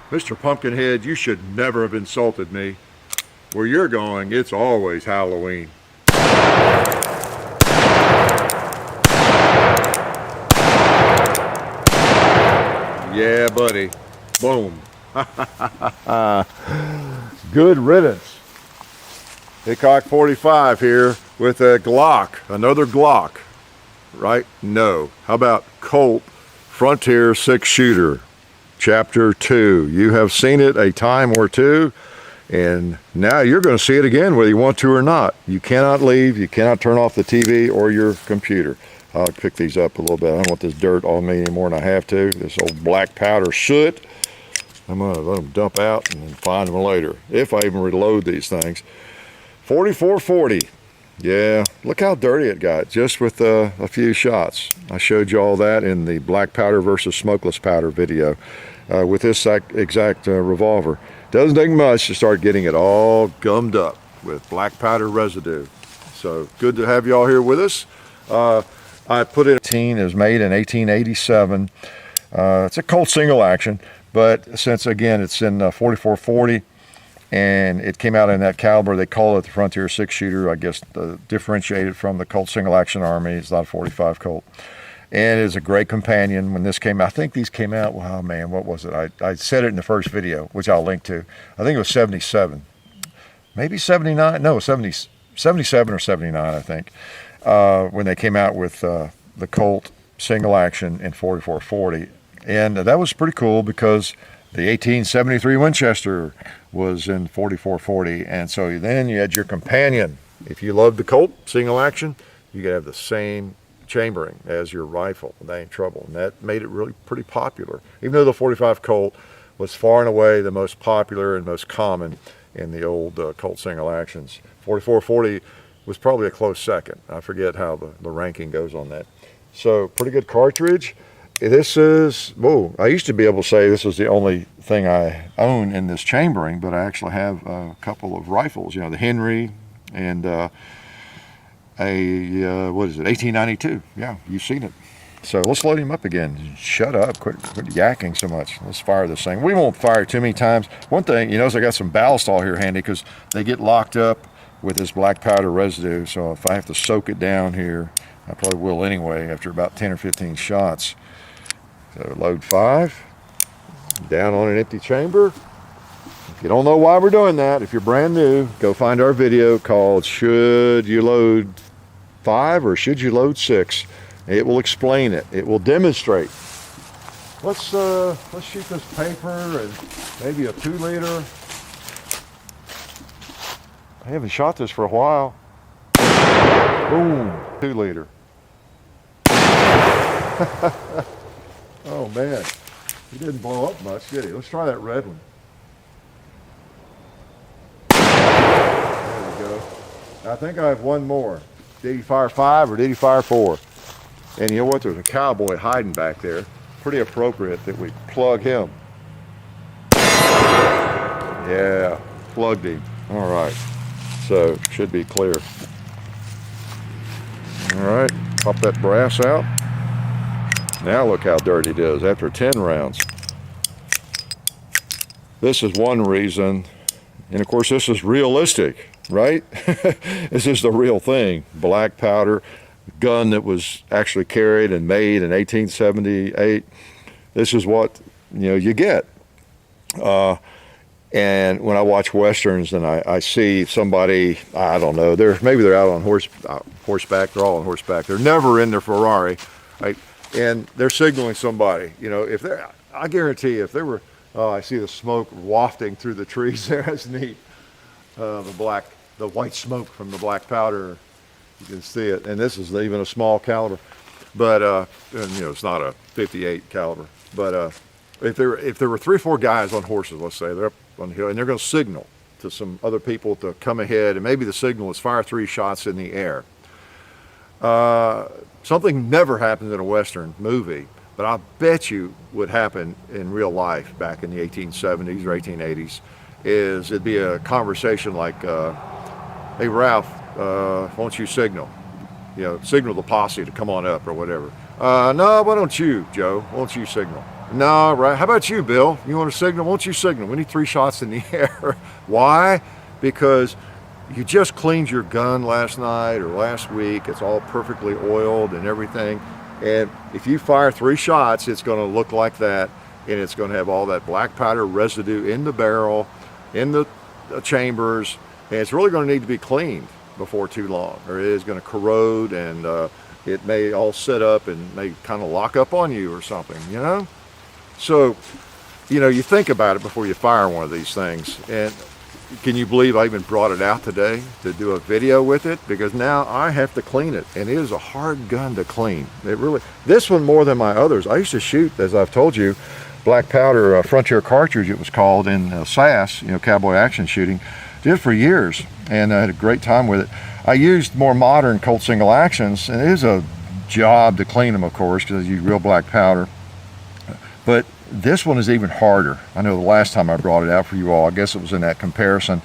Mr. Pumpkinhead, you should never have insulted me. Where you're going, it's always Halloween. Yeah, buddy. Boom. Good riddance. Hickok 45 here with a Glock, another Glock, right? No. How about Colt Frontier 6-shooter, Chapter 2. You have seen it a time or two, and now you're going to see it again whether you want to or not. You cannot leave. You cannot turn off the TV or your computer. I'll pick these up a little bit. I don't want this dirt on me anymore than I have to. This old black powder soot. I'm going to let them dump out and then find them later, if I even reload these things. 4440. Yeah, look how dirty it got just with a few shots. I showed you all that in the black powder versus smokeless powder video with this exact revolver. Doesn't take much to start getting it all gummed up with black powder residue. So good to have you all here with us. I put it in, it was made in 1887. It's a Colt single action, but since again it's in 4440, and it came out in that caliber, they call it the Frontier 6-shooter, I guess differentiated from the Colt single action Army. It's not a 45 Colt. And it's a great companion. When this came out, I think these came out, oh man, what was it? I said it in the first video, which I'll link to. I think it was 77, maybe 79, no, 77 or 79, I think, when they came out with the Colt single action in 4440. And that was pretty cool because the 1873 Winchester was in 4440, and so then you had your companion. If you loved the Colt single action, you could have the same chambering as your rifle. That ain't trouble, and that made it really pretty popular. Even though the 45 Colt was far and away the most popular and most common in the old Colt single actions, 4440 was probably a close second. I forget how the ranking goes on that. So pretty good cartridge. This is, whoa, I used to be able to say this was the only thing I own in this chambering, but I actually have a couple of rifles, you know, the Henry and what is it, 1892. Yeah, you've seen it. So let's load him up again. Shut up, quit yakking so much. Let's fire this thing. We won't fire too many times. One thing, you notice I got some ballast all here handy because they get locked up with this black powder residue. So if I have to soak it down here, I probably will anyway after about 10 or 15 shots. So load 5, down on an empty chamber. If you don't know why we're doing that, if you're brand new, go find our video called Should You Load 5 or Should You Load 6? It will explain it. It will demonstrate. Let's shoot this paper and maybe a 2-liter. I haven't shot this for a while. Boom, 2-liter. Oh man, he didn't blow up much, did he? Let's try that red one. There we go. I think I have one more. Did he fire 5 or did he fire 4? And you know what? There's a cowboy hiding back there. Pretty appropriate that we plug him. Yeah, plugged him. All right. So should be clear. All right, pop that brass out. Now look how dirty it is after 10 rounds. This is one reason, and of course this is realistic, right? This is the real thing. Black powder, gun that was actually carried and made in 1878. This is what you get. And when I watch westerns and I see somebody, I don't know, maybe they're out on horseback. They're all on horseback. They're never in their Ferrari, right? And they're signaling somebody. If they're, I guarantee you, if they were, I see the smoke wafting through the trees there. That's neat. The white smoke from the black powder, you can see it. And this is even a small caliber, but it's not a 58 caliber. But if there were 3 or 4 guys on horses, let's say they're up on the hill, and they're going to signal to some other people to come ahead, and maybe the signal is fire 3 shots in the air. Something never happens in a Western movie, but I bet you would happen in real life back in the 1870s or 1880s, is it'd be a conversation like, hey Ralph, why don't you signal? Signal the posse to come on up or whatever. No, why don't you, Joe? Why don't you signal? No, right. How about you, Bill? You want to signal? Won't you signal? We need 3 shots in the air. Why? Because you just cleaned your gun last night or last week. It's all perfectly oiled and everything. And if you fire 3 shots, it's going to look like that. And it's going to have all that black powder residue in the barrel, in the chambers. And it's really going to need to be cleaned before too long, or it is going to corrode, and it may all set up and may kind of lock up on you or something, you know? So, you know, you think about it before you fire one of these things. And can you believe I even brought it out today to do a video with it? Because now I have to clean it, and it is a hard gun to clean. It really, this one more than my others. I used to shoot, as I've told you, black powder Frontier cartridge, it was called, in SAS, you know, cowboy action shooting. Did it for years, and I had a great time with it. I used more modern Colt single actions, and it is a job to clean them, of course, because you use real black powder. But this one is even harder. I know the last time I brought it out for you all, I guess it was in that comparison.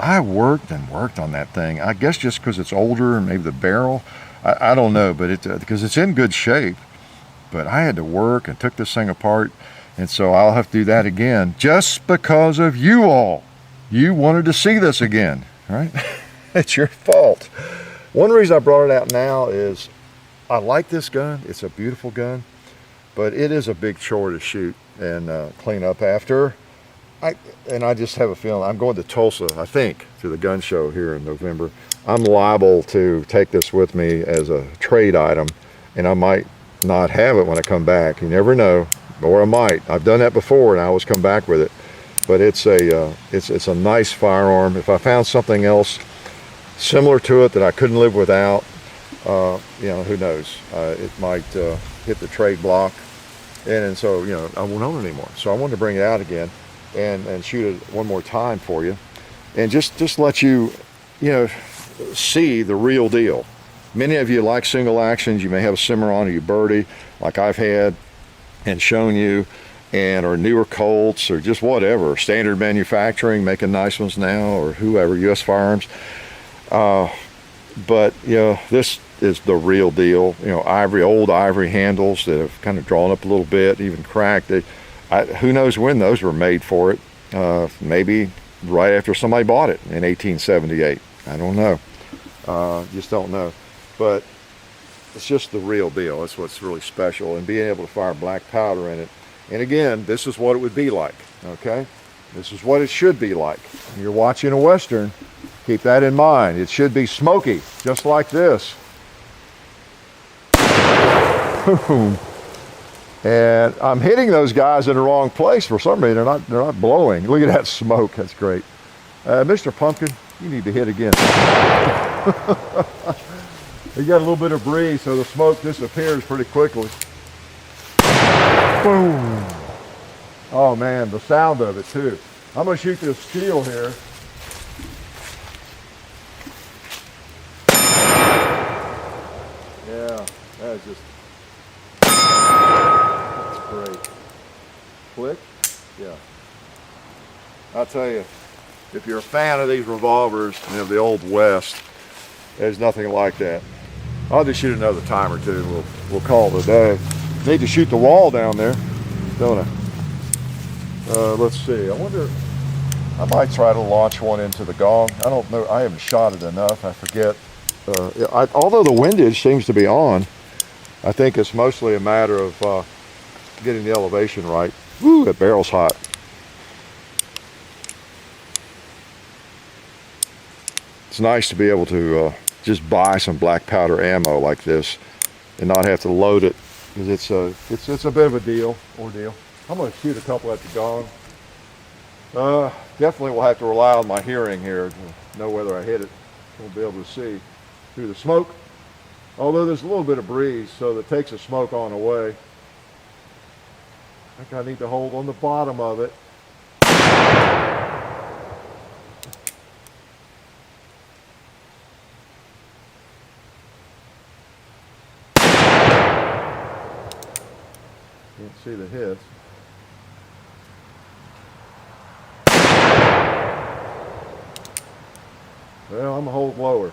I worked and worked on that thing. I guess just because it's older and maybe the barrel, I don't know, but because it's in good shape. But I had to work and took this thing apart, and so I'll have to do that again just because of you all. You wanted to see this again, right? It's your fault. One reason I brought it out now is I like this gun. It's a beautiful gun, but it is a big chore to shoot and clean up after. I just have a feeling I'm going to Tulsa, I think, to the gun show here in November. I'm liable to take this with me as a trade item, and I might not have it when I come back. You never know, or I might. I've done that before, and I always come back with it. But it's a nice firearm. If I found something else similar to it that I couldn't live without, you know, who knows? It might hit the trade block, and so, you know, I won't own it anymore. So I wanted to bring it out again and shoot it one more time for you, and just let you, you know, see the real deal. Many of you like single actions. You may have a Cimarron or you Birdie, like I've had and shown you, and or newer Colts, or just whatever, standard manufacturing, making nice ones now, or whoever, US Firearms. But, you know, this is the real deal. You know, old ivory handles that have kind of drawn up a little bit, even cracked. Who knows when those were made for it? Maybe right after somebody bought it in 1878. I don't know. Just don't know. But it's just the real deal. That's what's really special, and being able to fire black powder in it. And again, this is what it would be like, okay? This is what it should be like. When you're watching a Western, keep that in mind. It should be smoky, just like this. Boom. And I'm hitting those guys in the wrong place for some reason. They're not blowing. Look at that smoke. That's great. Mr. Pumpkin, you need to hit again. You got a little bit of breeze, so the smoke disappears pretty quickly. Boom. Oh man, the sound of it too. I'm gonna shoot this steel here. Yeah, that's great. Click. Yeah. I'll tell you, if you're a fan of these revolvers, you know, the old West, there's nothing like that. I'll just shoot another time or two. We'll call it a day. Need to shoot the wall down there, don't I? Let's see. I wonder. I might try to launch one into the gong. I don't know. I haven't shot it enough. I forget. Although the windage seems to be on, I think it's mostly a matter of getting the elevation right. Woo! That barrel's hot. It's nice to be able to just buy some black powder ammo like this and not have to load it, because it's a bit of a ordeal. I'm going to shoot a couple at the gong. Definitely will have to rely on my hearing here to know whether I hit it. Won't be able to see through the smoke, although there's a little bit of breeze, so that takes the smoke on away. I think I need to hold on the bottom of it. Can't see the hits. Well, I'm gonna hold lower.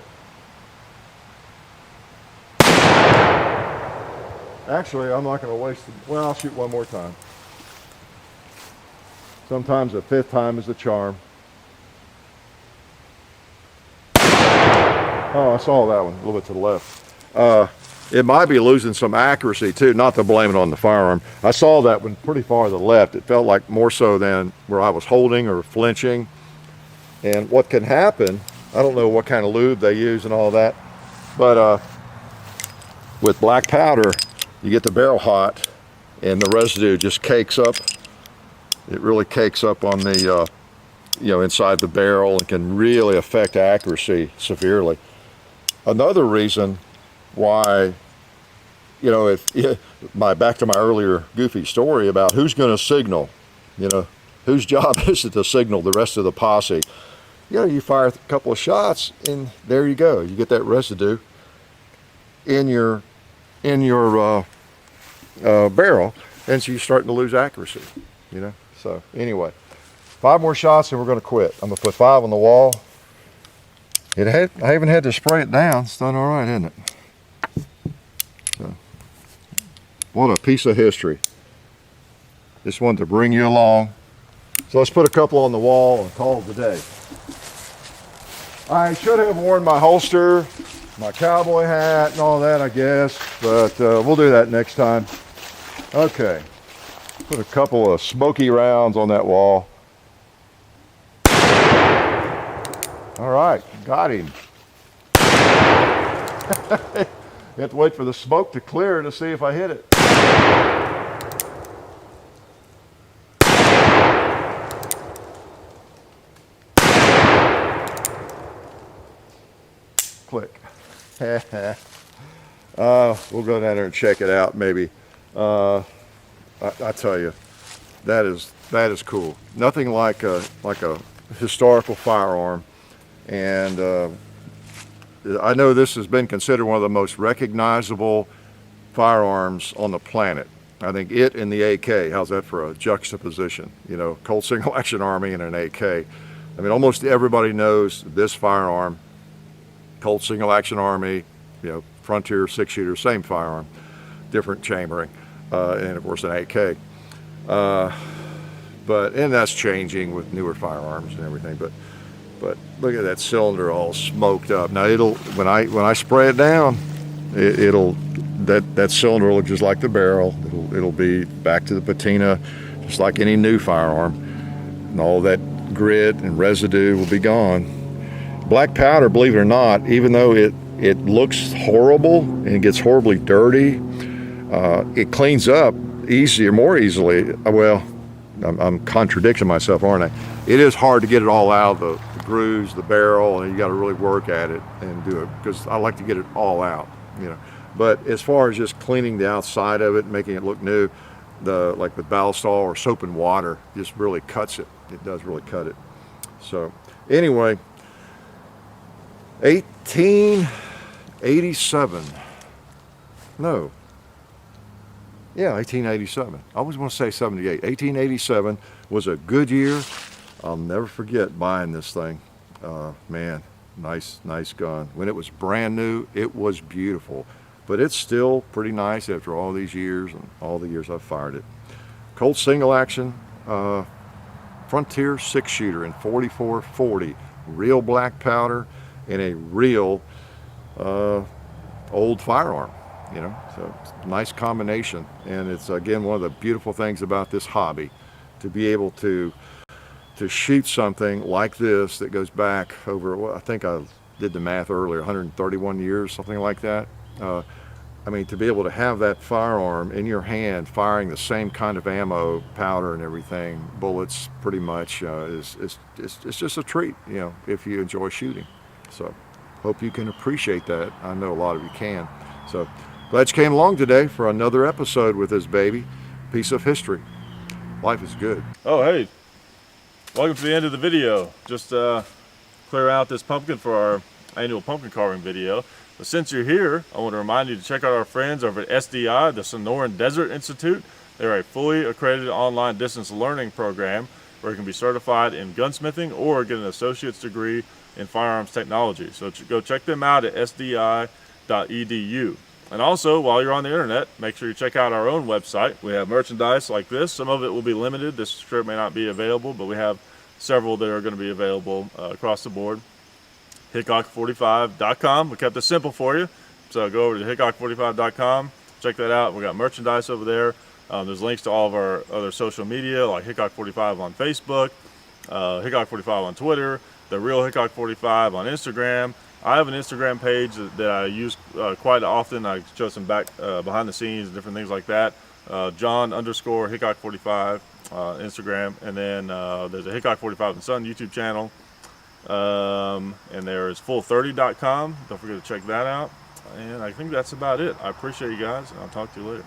Actually, I'm not gonna waste it. Well, I'll shoot one more time. Sometimes a fifth time is the charm. Oh, I saw that one a little bit to the left. It might be losing some accuracy too, not to blame it on the firearm. I saw that one pretty far to the left. It felt like more so than where I was holding or flinching. And what can happen, I don't know what kind of lube they use and all that, but with black powder, you get the barrel hot and the residue just cakes up. It really cakes up on the, inside the barrel and can really affect accuracy severely. Another reason why, back to my earlier goofy story about who's going to signal, whose job is it to signal the rest of the posse? You fire a couple of shots and there you go. You get that residue in your barrel, and so you're starting to lose accuracy, So anyway, 5 more shots and we're going to quit. I'm going to put 5 on the wall. I haven't had to spray it down. It's done all right, isn't it? So, what a piece of history. Just wanted to bring you along. So let's put a couple on the wall and call it a day. I should have worn my holster, my cowboy hat and all that, I guess, but we'll do that next time. Okay, put a couple of smoky rounds on that wall. All right, got him. You have to wait for the smoke to clear to see if I hit it. Click. We'll go down there and check it out maybe. I tell you, that is cool. Nothing like a historical firearm. And I know this has been considered one of the most recognizable firearms on the planet. I think it and the AK, how's that for a juxtaposition? Colt Single Action Army and an AK. I mean, almost everybody knows this firearm, Colt Single Action Army, Frontier 6-shooter, same firearm, different chambering, and of course an AK. And that's changing with newer firearms and everything. But look at that cylinder all smoked up. Now when I spray it down, that cylinder will look just like the barrel. It'll be back to the patina, just like any new firearm, and all that grit and residue will be gone. Black powder, believe it or not, even though it looks horrible and it gets horribly dirty, it cleans up more easily. Well, I'm contradicting myself, aren't I? It is hard to get it all out of the grooves, the barrel, and you got to really work at it and do it, because I like to get it all out, But as far as just cleaning the outside of it, making it look new, like with Ballistol or soap and water, just really cuts it. It does really cut it. So anyway, 1887. No. Yeah, 1887. I always want to say 78. 1887 was a good year. I'll never forget buying this thing. Man, nice gun. When it was brand new, it was beautiful. But it's still pretty nice after all these years and all the years I've fired it. Colt Single Action Frontier 6-shooter in 4440. Real black powder and a real old firearm. So it's a nice combination, and it's again one of the beautiful things about this hobby, to be able to shoot something like this that goes back over, well, I think I did the math earlier, 131 years, something like that. I mean, to be able to have that firearm in your hand, firing the same kind of ammo, powder and everything, bullets, pretty much, it's just a treat, if you enjoy shooting. So hope you can appreciate that. I know a lot of you can. So glad you came along today for another episode with this baby. Piece of history. Life is good. Oh, hey. Welcome to the end of the video. Just clear out this pumpkin for our annual pumpkin carving video. But since you're here, I want to remind you to check out our friends over at SDI, the Sonoran Desert Institute. They're a fully accredited online distance learning program where you can be certified in gunsmithing or get an associate's degree in firearms technology. So go check them out at sdi.edu. And also, while you're on the internet, make sure you check out our own website. We have merchandise like this. Some of it will be limited. This strip may not be available, but we have several that are going to be available across the board. Hickok45.com. We kept it simple for you. So go over to hickok45.com. Check that out. We got merchandise over there. There's links to all of our other social media, like Hickok45 on Facebook, Hickok45 on Twitter, The Real Hickok45 on Instagram. I have an Instagram page that I use quite often. I show some behind the scenes, different things like that. John_Hickok45 Instagram, and then there's a Hickok45 and Son YouTube channel, and there is full30.com. Don't forget to check that out. And I think that's about it. I appreciate you guys, and I'll talk to you later.